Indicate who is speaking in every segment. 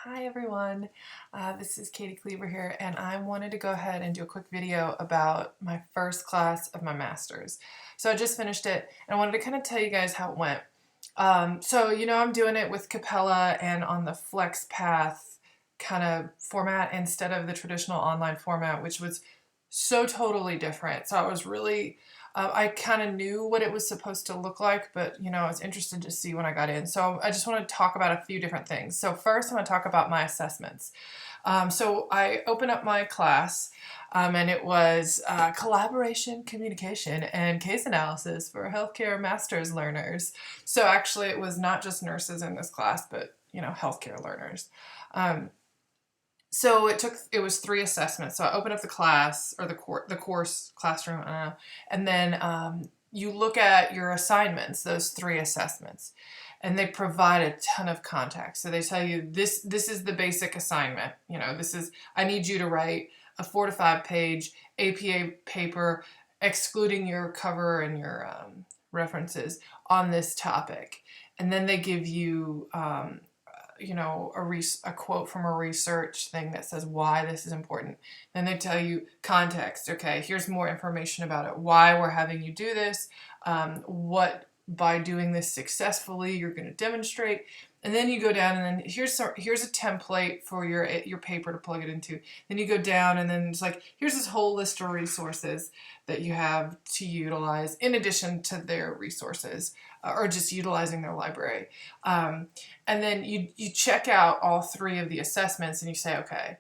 Speaker 1: Hi everyone, this is Katie Cleaver here, and I wanted to go ahead and do a quick video about my first class of my master's. So I just finished it, and I wanted to kind of tell you guys how it went. I'm doing it with Capella and on the FlexPath kind of format instead of the traditional online format, which was so totally different. So I was really I kind of knew what it was supposed to look like, but I was interested to see when I got in. So I just want to talk about a few different things. So first, I'm going to talk about my assessments. So I opened up my class, and it was collaboration, communication, and case analysis for healthcare master's learners. So actually, it was not just nurses in this class, but healthcare learners. So it was 3 assessments. So I opened up the class or the course classroom, and then you look at your assignments, those 3 assessments, and they provide a ton of context. So they tell you this is the basic assignment. I need you to write a 4 to 5 page APA paper, excluding your cover and your references on this topic, and then they give you a quote from a research thing that says why this is important. Then they tell you context. Okay, here's more information about it. Why we're having you do this. What by doing this successfully you're going to demonstrate. And then you go down, and then here's a template for your paper to plug it into. Then you go down, and then it's like here's this whole list of resources that you have to utilize in addition to their resources, or just utilizing their library. And then you check out all 3 of the assessments, and you say, okay,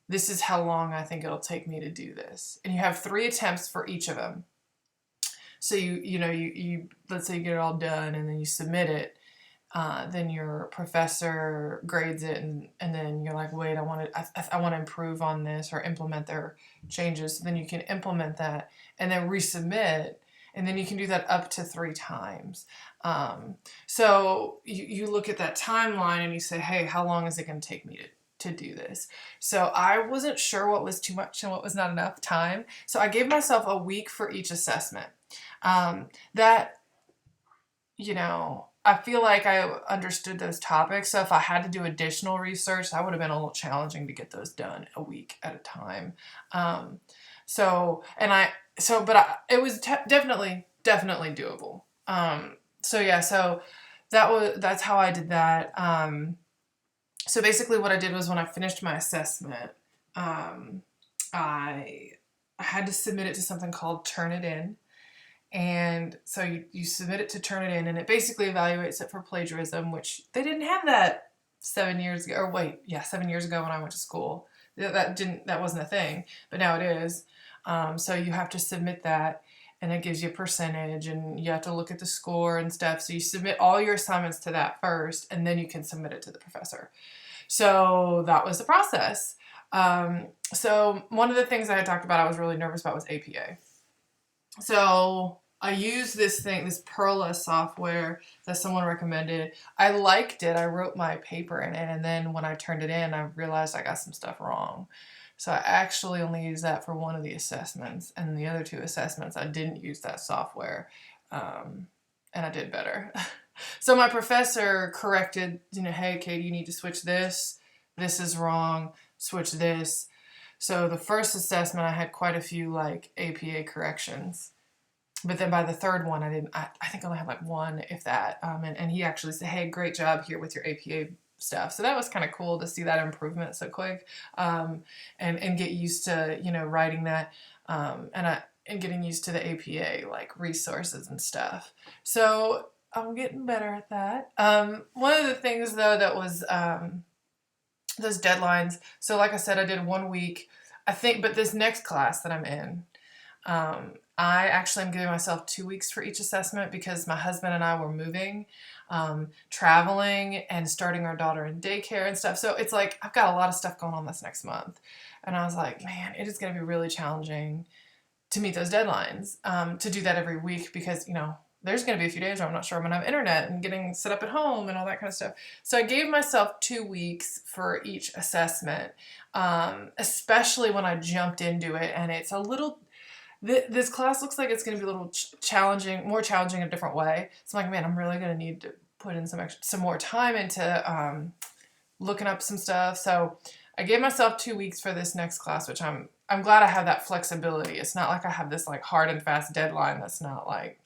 Speaker 1: this is how long I think it'll take me to do this. And you have 3 attempts for each of them. So you let's say you get it all done, and then you submit it. Then your professor grades it, and then you're like, wait, I want to improve on this or implement their changes. So then you can implement that and then resubmit, and then you can do that up to 3 times. So you look at that timeline and you say, hey, how long is it going to take me to do this? So I wasn't sure what was too much and what was not enough time. So I gave myself a week for each assessment. I feel like I understood those topics, so if I had to do additional research, that would have been a little challenging to get those done a week at a time. It was definitely doable. That's how I did that. So basically, what I did was when I finished my assessment, I had to submit it to something called Turnitin. And so you submit it to Turnitin, and it basically evaluates it for plagiarism, which they didn't have that 7 years ago. 7 years ago when I went to school. That wasn't a thing, but now it is. So you have to submit that, and it gives you a percentage, and you have to look at the score and stuff. So you submit all your assignments to that first, and then you can submit it to the professor. So that was the process. So one of the things I had talked about I was really nervous about was APA. So I used this Perla software that someone recommended. I liked it. I wrote my paper in it, and then when I turned it in, I realized I got some stuff wrong. So I actually only used that for one of the assessments, and the other 2 assessments I didn't use that software, and I did better. So my professor corrected, hey, Katie, you need to switch this. This is wrong. Switch this. So the first assessment, I had quite a few APA corrections, but then by the 3rd one, I think I only had 1, if that. And he actually said, hey, great job here with your APA stuff. So that was kind of cool to see that improvement so quick, and get used to, writing that, and getting used to the APA, resources and stuff. So I'm getting better at that. One of the things though that was, those deadlines. So like I said, I did 1 week, I think, but this next class that I'm in, I actually am giving myself 2 weeks for each assessment because my husband and I were moving, traveling, and starting our daughter in daycare and stuff. So it's like I've got a lot of stuff going on this next month. And I was like, man, it is going to be really challenging to meet those deadlines, to do that every week because, there's going to be a few days where I'm not sure I'm going to have internet and getting set up at home and all that kind of stuff. So I gave myself 2 weeks for each assessment, especially when I jumped into it. And it's a little, this class looks like it's going to be a little more challenging in a different way. So I'm like, man, I'm really going to need to put in some more time into looking up some stuff. So I gave myself 2 weeks for this next class, which I'm glad I have that flexibility. It's not like I have this like hard and fast deadline that's not like,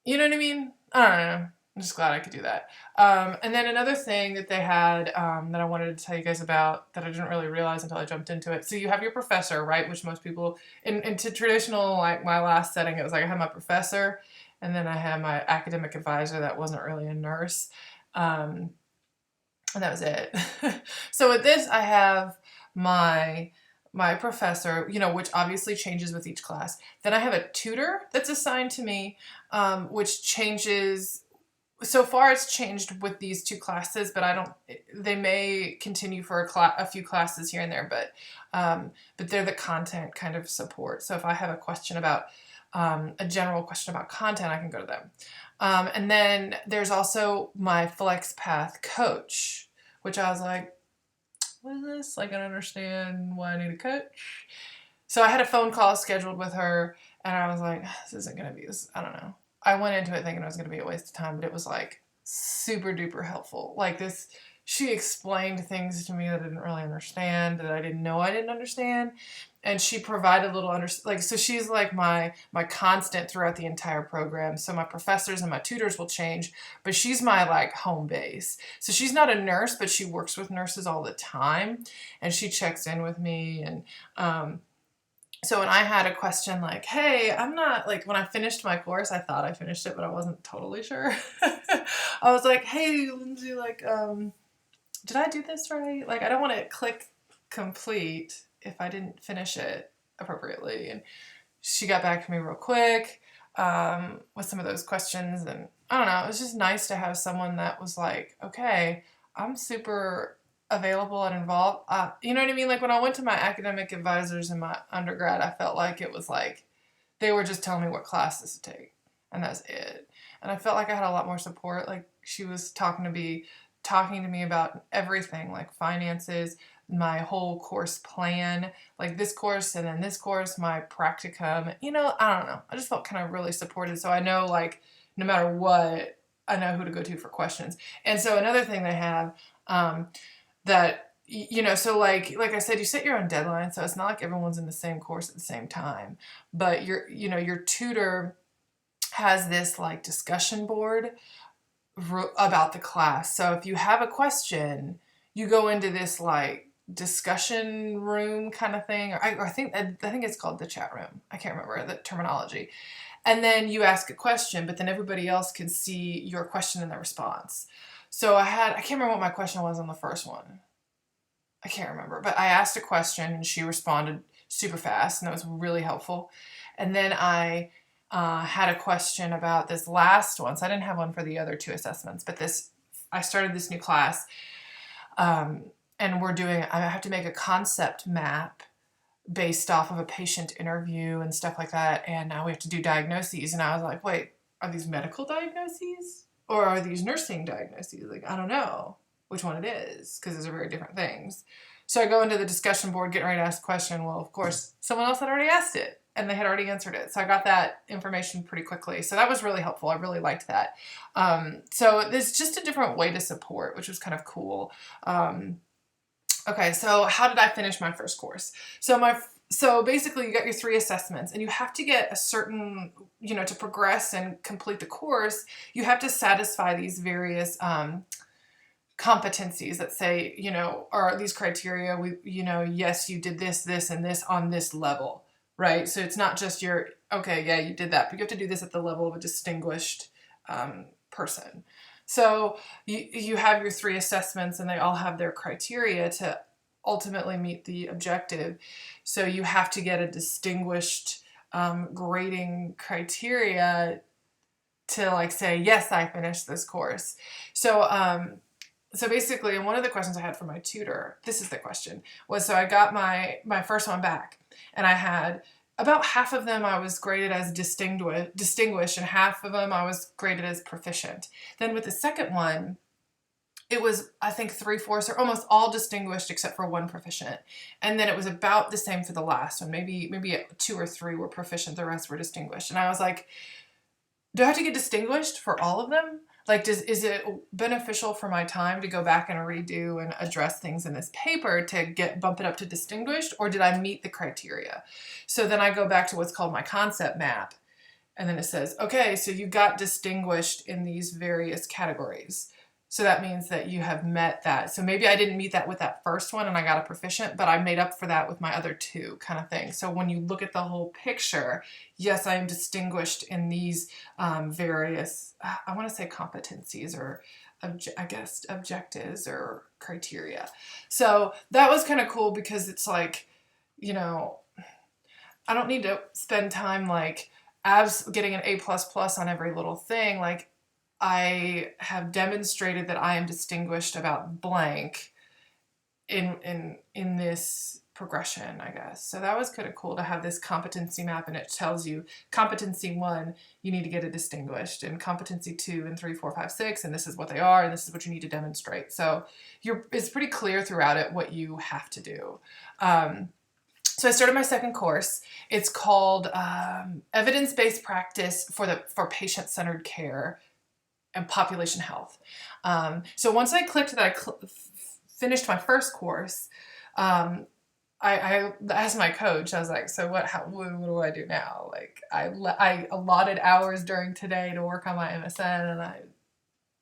Speaker 1: you know what I mean? I don't know. I'm just glad I could do that. And then another thing that they had that I wanted to tell you guys about that I didn't really realize until I jumped into it. So you have your professor, right? Which most people, into traditional, like my last setting, it was like I had my professor and then I had my academic advisor that wasn't really a nurse. And that was it. So with this, I have my professor, which obviously changes with each class. Then I have a tutor that's assigned to me, which changes. So far, it's changed with these 2 classes, but they may continue for a few classes here and there, but they're the content kind of support. So if I have a question about, a general question about content, I can go to them. And then there's also my FlexPath coach, which I was like, what is this? Like, I don't understand why I need a coach. So I had a phone call scheduled with her, and I was like, this isn't going to be this. I don't know. I went into it thinking it was going to be a waste of time, but it was like super duper helpful. Like this, she explained things to me that I didn't really understand, that I didn't know I didn't understand. And she provided so she's like my constant throughout the entire program. So my professors and my tutors will change, but she's my like home base. So she's not a nurse, but she works with nurses all the time, and she checks in with me. And so when I had a question like, hey, I'm not, like, when I finished my course, I thought I finished it, but I wasn't totally sure. I was like, hey, Lindsay, like, did I do this right? Like, I don't want to click complete if I didn't finish it appropriately. And she got back to me real quick with some of those questions. And I don't know, it was just nice to have someone that was like, okay, I'm super available and involved. You know what I mean? Like when I went to my academic advisors in my undergrad, I felt like it was like they were just telling me what classes to take, and that's it. And I felt like I had a lot more support. Like she was talking to me about everything, like finances, my whole course plan, like this course and then this course, my practicum. I don't know. I just felt kind of really supported. So I know, like, no matter what, I know who to go to for questions. And so another thing they have, that, so like I said, you set your own deadline, so it's not like everyone's in the same course at the same time, but your tutor has this like discussion board about the class. So if you have a question, you go into this like discussion room kind of thing, or I think it's called the chat room. I can't remember the terminology. And then you ask a question, but then everybody else can see your question and the response. So I can't remember what my question was on the first one. I can't remember, but I asked a question and she responded super fast, and that was really helpful. And then I had a question about this last one. So I didn't have one for the other 2 assessments, but I started this new class, and I have to make a concept map based off of a patient interview and stuff like that. And now we have to do diagnoses. And I was like, wait, are these medical diagnoses? Or are these nursing diagnoses? Like, I don't know which one it is, because those are very different things. So I go into the discussion board, getting ready to ask a question. Well, of course, someone else had already asked it, and they had already answered it. So I got that information pretty quickly. So that was really helpful. I really liked that. So there's just a different way to support, which was kind of cool. Okay, so how did I finish my first course? So basically you got your 3 assessments, and you have to get a certain, to progress and complete the course, you have to satisfy these various competencies that say, are these criteria, yes, you did this, this, and this on this level, right? So it's not just okay, yeah, you did that, but you have to do this at the level of a distinguished person. So you have your 3 assessments, and they all have their criteria to ultimately meet the objective. So you have to get a distinguished grading criteria to like say, yes, I finished this course. So basically, and one of the questions I had for my tutor, this is the question, was, so I got my first one back, and I had about half of them I was graded as distinguished, and half of them I was graded as proficient. Then with the second one, it was, I think, 3/4 or almost all distinguished except for 1 proficient. And then it was about the same for the last one. Maybe 2 or 3 were proficient, the rest were distinguished. And I was like, do I have to get distinguished for all of them? Like, is it beneficial for my time to go back and redo and address things in this paper to bump it up to distinguished, or did I meet the criteria? So then I go back to what's called my concept map, and then it says, okay, so you got distinguished in these various categories. So that means that you have met that. So maybe I didn't meet that with that first one and I got a proficient, but I made up for that with my other two, kind of thing. So when you look at the whole picture, yes, I am distinguished in these various, I want to say competencies, or I guess objectives or criteria. So that was kind of cool, because it's like, you know, I don't need to spend time like getting an A++ on every little thing. Like, I have demonstrated that I am distinguished about blank in this progression, I guess. So that was kind of cool to have this competency map, and it tells you competency 1, you need to get it distinguished, and competency 2 and 3, 4, 5, 6, and this is what they are, and this is what you need to demonstrate. So it's pretty clear throughout it what you have to do. So I started my second course. It's called Evidence-Based Practice for Patient-Centered Care and Population Health. So once I clicked that I finished my first course, I asked my coach, I was like, so what do I do now? Like, I allotted hours during today to work on my MSN, and I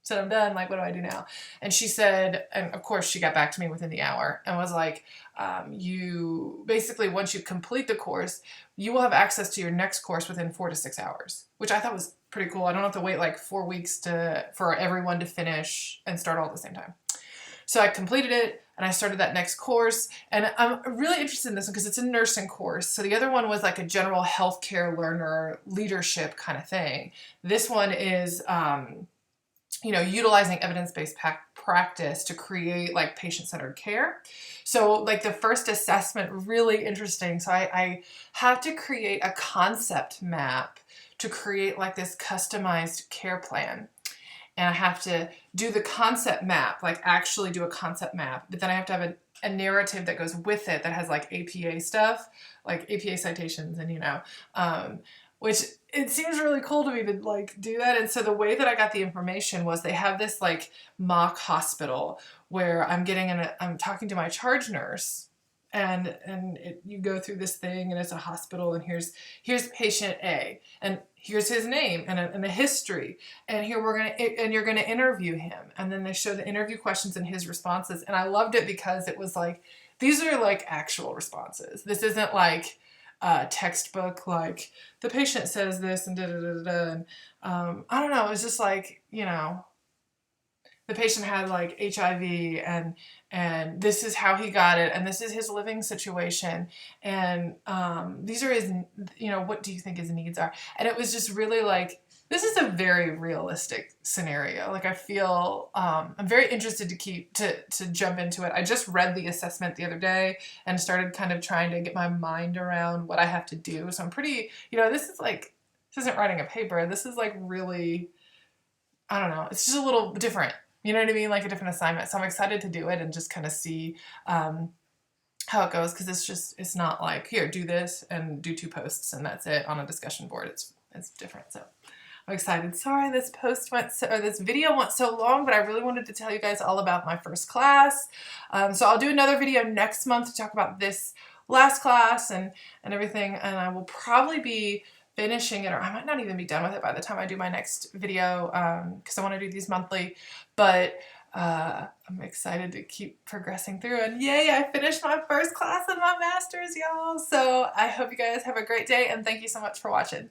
Speaker 1: said, I'm done. Like, what do I do now? And she said, and of course she got back to me within the hour and was like, you basically, once you complete the course, you will have access to your next course within 4 to 6 hours, which I thought was pretty cool. I don't have to wait like 4 weeks for everyone to finish and start all at the same time. So I completed it and I started that next course, and I'm really interested in this one because it's a nursing course. So the other one was like a general healthcare learner leadership kind of thing. This one is, utilizing evidence-based practice to create like patient-centered care. So like the first assessment, really interesting. So I have to create a concept map to create like this customized care plan. And I have to do the concept map, like actually do a concept map, but then I have to have a narrative that goes with it that has like APA stuff, like APA citations, and which it seems really cool to me to like do that. And so the way that I got the information was they have this like mock hospital where I'm talking to my charge nurse, and you go through this thing, and it's a hospital, and here's patient A, and here's his name and a history, and you're gonna interview him, and then they show the interview questions and his responses. And I loved it because it was like, these are like actual responses. This isn't like textbook, like the patient says this and and I don't know, it was just like, the patient had like HIV, and this is how he got it, and this is his living situation, and these are his, what do you think his needs are? And it was just really like, this is a very realistic scenario. Like, I feel I'm very interested to jump into it. I just read the assessment the other day and started kind of trying to get my mind around what I have to do. So I'm pretty, this isn't writing a paper. This is like really, I don't know, it's just a little different. You know what I mean? Like a different assignment. So I'm excited to do it and just kind of see how it goes, because it's not like, here, do this and do 2 posts and that's it on a discussion board. It's different. So I'm excited. Sorry this video went so long, but I really wanted to tell you guys all about my first class. So I'll do another video next month to talk about this last class and everything, and I will probably be finishing it, or I might not even be done with it by the time I do my next video, because I want to do these monthly. But I'm excited to keep progressing through, and yay, I finished my first class of my master's, y'all. So I hope you guys have a great day, and thank you so much for watching.